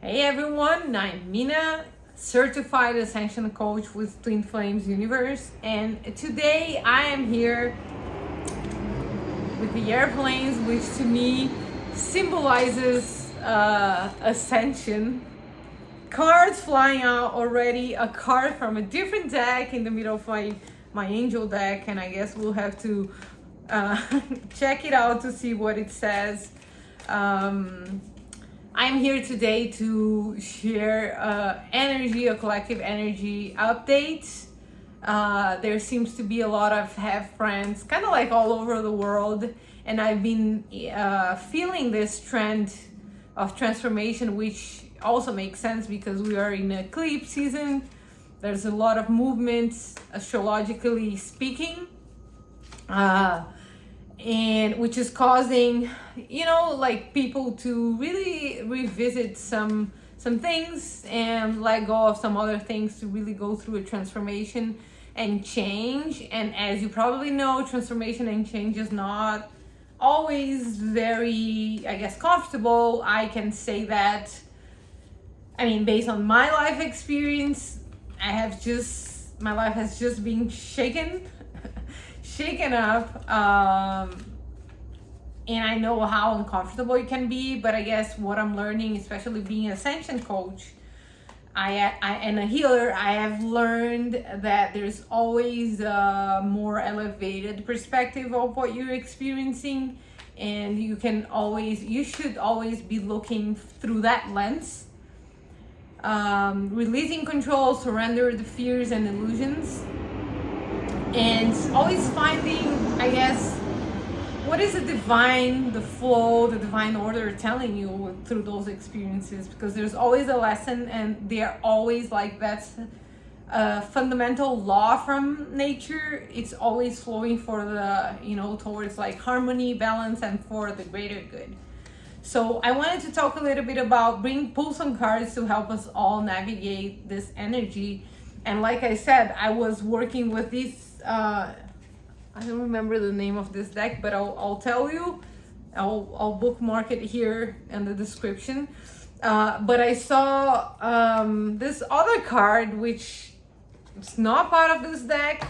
Hey everyone, I'm Mina, Certified Ascension Coach with Twin Flames Universe, and today I am here with the airplanes, which to me symbolizes ascension. Cards flying out already, a card from a different deck in the middle of my angel deck, and I guess we'll have to check it out to see what it says. I'm here today to share a collective energy update. There seems to be a lot of have friends, kind of like all over the world, and I've been feeling this trend of transformation, which also makes sense because we are in eclipse season. There's a lot of movements, astrologically speaking. And which is causing like people to really revisit some things and let go of some other things to really go through a transformation and change. And as you probably know, transformation and change is not always very, I guess, comfortable. I can say that, based on my life experience, my life has just been shaken up, and I know how uncomfortable it can be, but I guess what I'm learning, especially being an ascension coach and a healer, I have learned that there's always a more elevated perspective of what you're experiencing, and you should always be looking through that lens. Releasing control, surrender the fears and illusions, and always finding, I guess, what is the divine order telling you through those experiences, because there's always a lesson, and they're always like, that's a fundamental law from nature. It's always flowing for towards like harmony, balance, and for the greater good. So I wanted to talk a little bit about pull some cards to help us all navigate this energy. And like I said, I was working with these, I don't remember the name of this deck, but I'll tell you. I'll bookmark it here in the description. But I saw this other card, which is not part of this deck,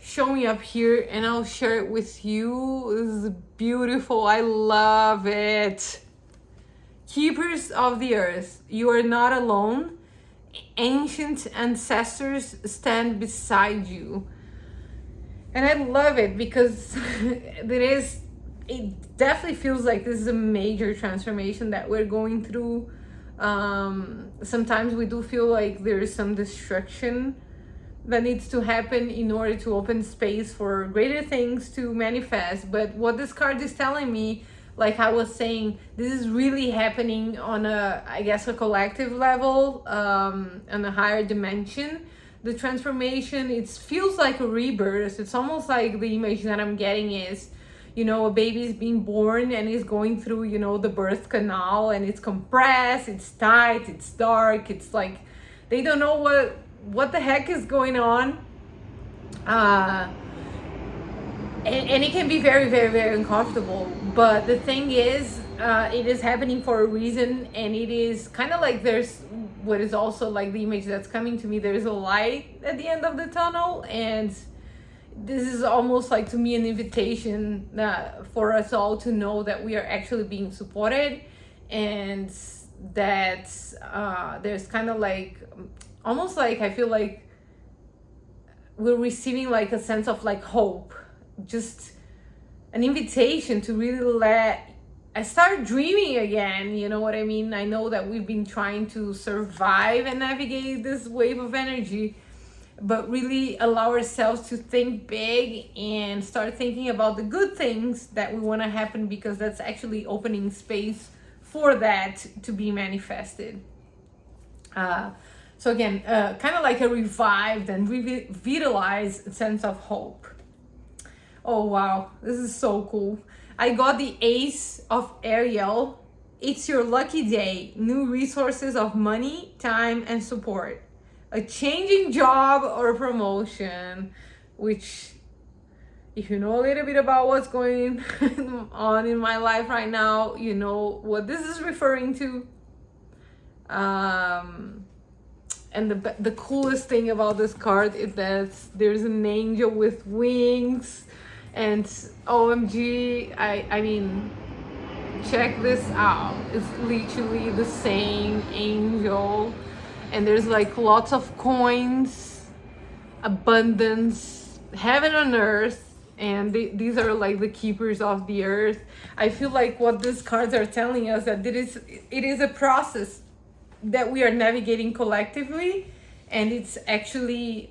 showing up here, and I'll share it with you. This is beautiful. I love it. Keepers of the Earth, you are not alone. Ancient ancestors stand beside you. And I love it because it definitely feels like this is a major transformation that we're going through. Sometimes we do feel like there is some destruction that needs to happen in order to open space for greater things to manifest. But what this card is telling me, like I was saying, this is really happening on a collective level, on a higher dimension. The transformation, it feels like a rebirth. It's almost like the image that I'm getting is, a baby is being born and is going through, the birth canal, and it's compressed, it's tight, it's dark. It's like they don't know what the heck is going on. And it can be very, very, very uncomfortable. But the thing is, it is happening for a reason, and it is kind of like there's what is also like the image that's coming to me. There's a light at the end of the tunnel, and this is almost like, to me, an invitation for us all to know that we are actually being supported, and that there's kind of like, almost like, I feel like we're receiving like a sense of like hope, just an invitation to really I start dreaming again. You know what I mean? I know that we've been trying to survive and navigate this wave of energy, but really allow ourselves to think big and start thinking about the good things that we want to happen, because that's actually opening space for that to be manifested. So again, kind of like a revived and revitalized sense of hope. Oh wow, this is so cool. I got the Ace of Ariel. It's your lucky day. New resources of money, time, and support. A changing job or promotion, which, if you know a little bit about what's going on in my life right now, you know what this is referring to. And the coolest thing about this card is that there's an angel with wings, and OMG, I mean, check this out. It's literally the same angel, and there's like lots of coins, abundance, heaven on earth, and these are like the keepers of the earth. I feel like what these cards are telling us, that it is a process that we are navigating collectively, and it's actually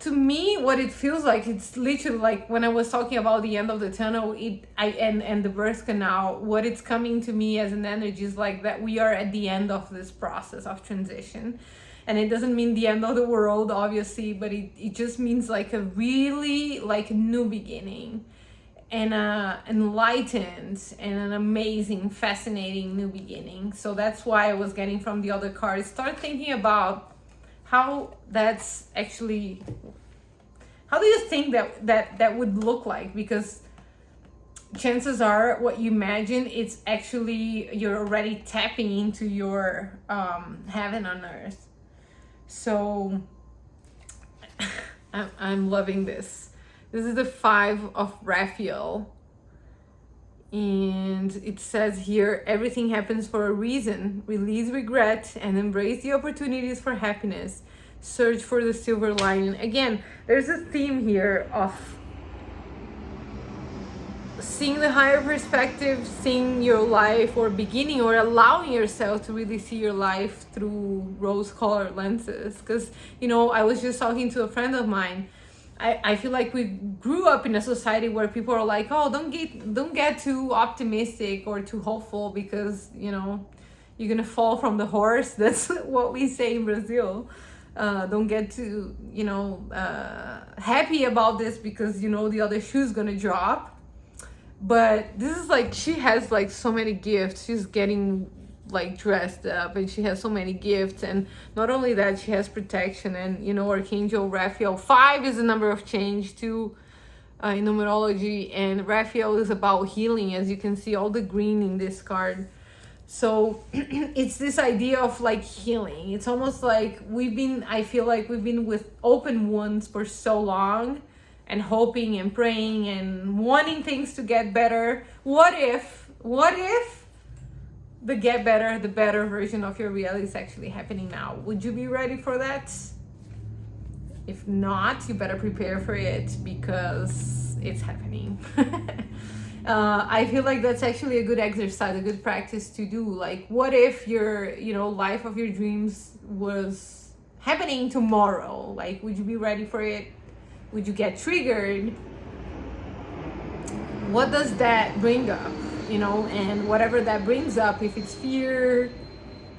to me, what it feels like, it's literally like when I was talking about the end of the tunnel, and the birth canal, what it's coming to me as an energy is like that we are at the end of this process of transition. And it doesn't mean the end of the world, obviously, but it just means like a really like new beginning, and enlightened and an amazing, fascinating new beginning. So that's why I was getting from the other cards. Start thinking about how that's actually, how do you think that would look like? Because chances are what you imagine, it's actually, you're already tapping into your heaven on earth. So I'm loving this. This is the 5 of Raphael. And it says here, everything happens for a reason. Release regret and embrace the opportunities for happiness. Search for the silver lining. Again, there's a theme here of seeing the higher perspective, seeing your life, or beginning or allowing yourself to really see your life through rose-colored lenses. Because, you know, I was just talking to a friend of mine. I feel like we grew up in a society where people are like, oh, don't get too optimistic or too hopeful, because, you know, you're gonna fall from the horse. That's what we say in Brazil. Don't get too, you know, happy about this, because, you know, the other shoe's gonna drop. But this is like, she has like so many gifts. She's getting like dressed up, and she has so many gifts. And not only that, she has protection. And, you know, Archangel Raphael, 5 is the number of change too, in numerology, and Raphael is about healing, as you can see all the green in this card. So it's this idea of like healing. It's almost like I feel like we've been with open wounds for so long, and hoping and praying and wanting things to get better. What if the better version of your reality is actually happening now? Would you be ready for that? If not, you better prepare for it, because it's happening. I feel like that's actually a good exercise, a good practice to do. Like, what if your, you know, life of your dreams was happening tomorrow? Like, would you be ready for it? Would you get triggered? What does that bring up? You know, and whatever that brings up, if it's fear,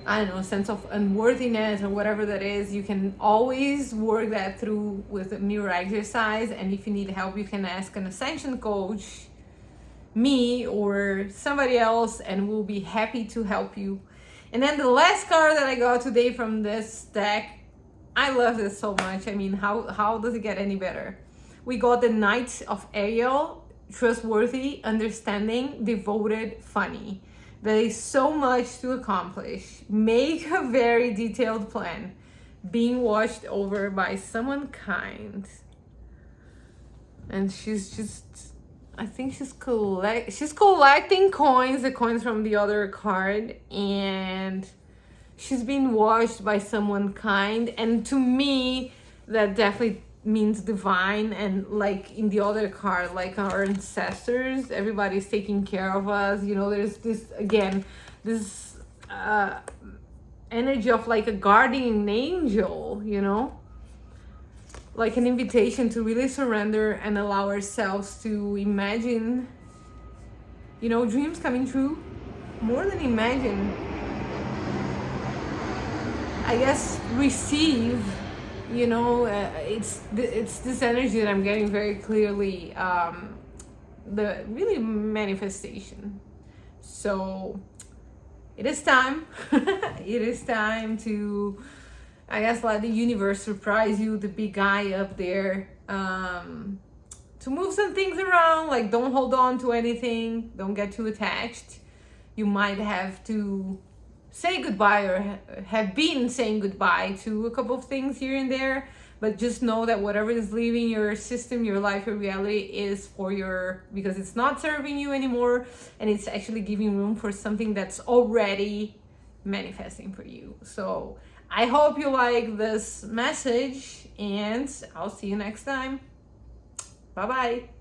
I don't know, sense of unworthiness or whatever that is, you can always work that through with a mirror exercise. And if you need help, you can ask an ascension coach, me, or somebody else, and we'll be happy to help you. And then the last card that I got today from this deck, I love this so much. I mean, how does it get any better? We got the Knight of Ariel, trustworthy, understanding, devoted, funny. There is so much to accomplish. Make a very detailed plan. Being watched over by someone kind. And she's just, I think she's collecting coins, the coins from the other card, and she's being watched by someone kind. And to me, that definitely means divine. And like in the other card, like our ancestors, everybody's taking care of us. You know, there's this, again, this energy of like a guardian angel, you know, like an invitation to really surrender and allow ourselves to imagine, you know, dreams coming true. More than imagine, I guess, receive. You know, it's this energy that I'm getting very clearly, the really manifestation. So it is time. It is time to, I guess, let the universe surprise you, the big guy up there, move some things around. Like, don't hold on to anything, don't get too attached. You might have to say goodbye or have been saying goodbye to a couple of things here and there, but just know that whatever is leaving your system, your life, your reality is for your, because it's not serving you anymore, and it's actually giving room for something that's already manifesting for you. So I hope you like this message, and I'll see you next time. Bye bye.